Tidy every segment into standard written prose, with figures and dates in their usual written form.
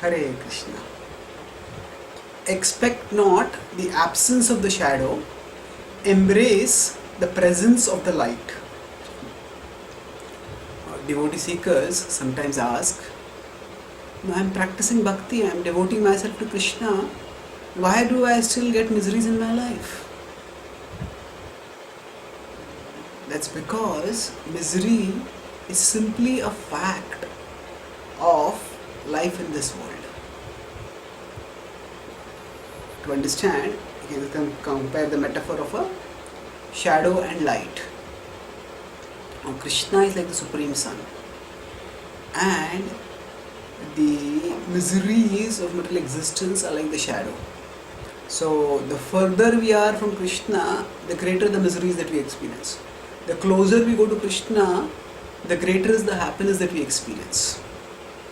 Hare Krishna. Expect not the absence of the shadow, embrace the presence of the light. Devotee-seekers sometimes ask, I am practicing bhakti, I am devoting myself to Krishna, why do I still get miseries in my life? That's because misery is simply a fact of life in this world. To understand, you can compare the metaphor of a shadow and light. Now, Krishna is like the supreme sun, and the miseries of material existence are like the shadow. So the further we are from Krishna, the greater the miseries that we experience. The closer we go to Krishna, the greater is the happiness that we experience.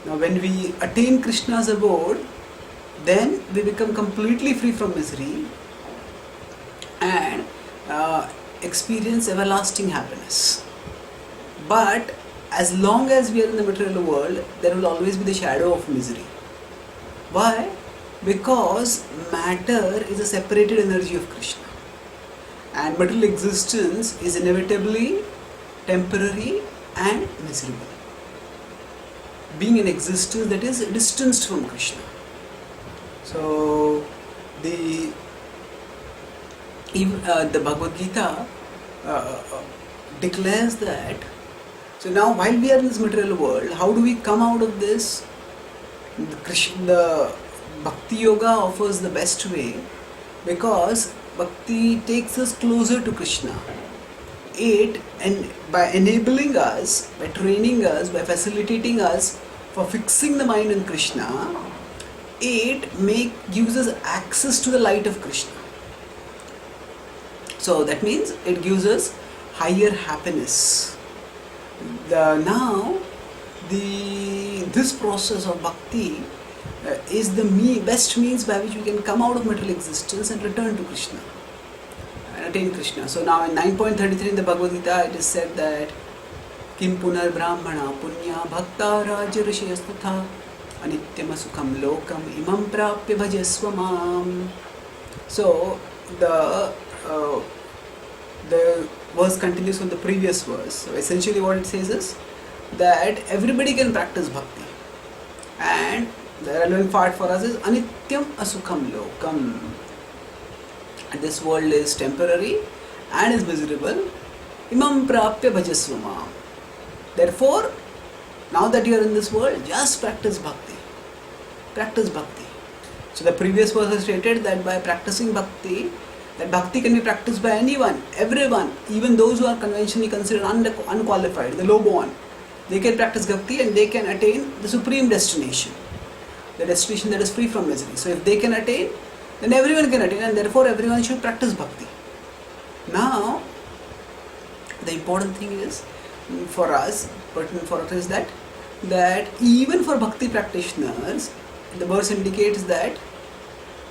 Now when we attain Krishna's abode, then we become completely free from misery and experience everlasting happiness. But as long as we are in the material world, there will always be the shadow of misery. Why? Because matter is a separated energy of Krishna, and material existence is inevitably temporary and miserable, being an existence that is distanced from Krishna. So the Bhagavad-Gita declares that. So now while we are in this material world, how do we come out of this? The Bhakti-yoga offers the best way, because Bhakti takes us closer to Krishna. And by enabling us, by training us, by facilitating us for fixing the mind in Krishna, it gives us access to the light of Krishna. So that means it gives us higher happiness. This process of bhakti is the best means by which we can come out of material existence and return to Krishna and attain Krishna. So now in 9.33 in the Bhagavad Gita, it is said that Kim punar brahmana punya bhakta raja rishiyastutha anityam sukham lokam imam prapya bhajasva mam. So the verse continues from the previous verse. So essentially what it says is that everybody can practice bhakti, and the relevant part for us is anityam asukham lokam. And this world is temporary and is miserable. Imam prapya bhajasva mam. Therefore, now that you are in this world, just practice bhakti. Practice bhakti. So the previous verse has stated that by practicing bhakti, that bhakti can be practiced by anyone, everyone, even those who are conventionally considered unqualified, the low born. They can practice bhakti and they can attain the supreme destination, the destination that is free from misery. So if they can attain, then everyone can attain, and therefore everyone should practice bhakti. Now, the important thing is for us, pertinent for us, is that even for bhakti practitioners, the verse indicates that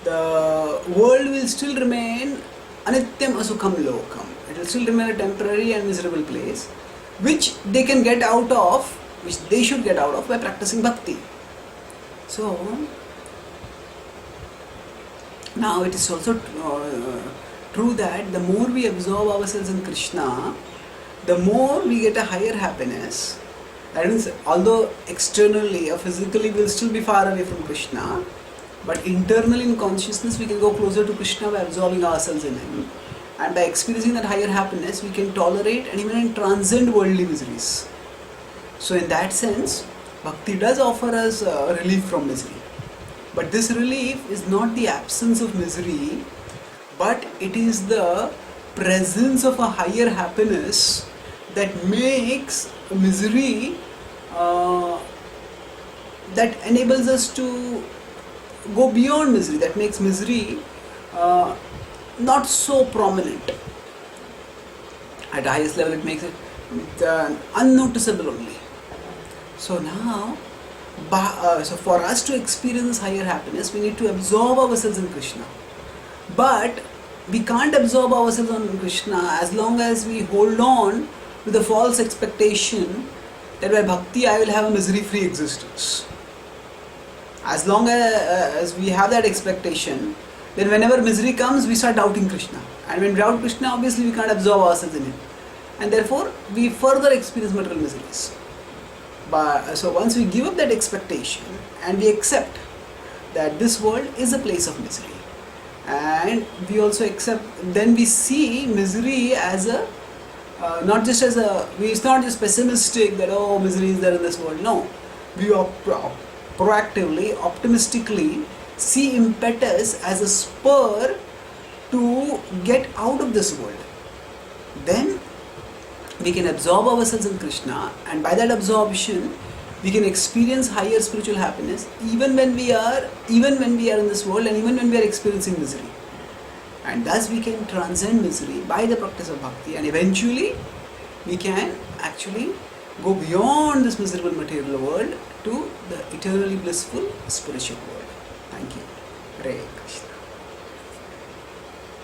the world will still remain anityam asukham lokam. It will still remain a temporary and miserable place, which they can get out of, which they should get out of by practicing bhakti. So now it is also true that the more we absorb ourselves in Krishna, the more we get a higher happiness. That means, although externally or physically we will still be far away from Krishna, but internally in consciousness we can go closer to Krishna by absorbing ourselves in Him. And by experiencing that higher happiness, we can tolerate and even transcend worldly miseries. So in that sense, bhakti does offer us relief from misery. But this relief is not the absence of misery, but it is the presence of a higher happiness that makes misery, that enables us to go beyond misery, that makes misery not so prominent. At the highest level, it makes it unnoticeable only. So now, so for us to experience higher happiness, we need to absorb ourselves in Krishna. But we can't absorb ourselves in Krishna as long as we hold on with the false expectation that by bhakti I will have a misery-free existence. As long as we have that expectation, then whenever misery comes, we start doubting Krishna. And when we doubt Krishna, obviously we can't absorb ourselves in Him. And therefore, we further experience material miseries. But so once we give up that expectation and we accept that this world is a place of misery, and we also accept, then we see misery as a not just as a, it's not just pessimistic that oh misery is there in this world. No, we are proactively, optimistically see impetus as a spur to get out of this world. Then we can absorb ourselves in Krishna, and by that absorption we can experience higher spiritual happiness even when we are in this world, and even when we are experiencing misery. And thus we can transcend misery by the practice of bhakti, and eventually we can actually go beyond this miserable material world to the eternally blissful spiritual world. Thank you. Hare Krishna.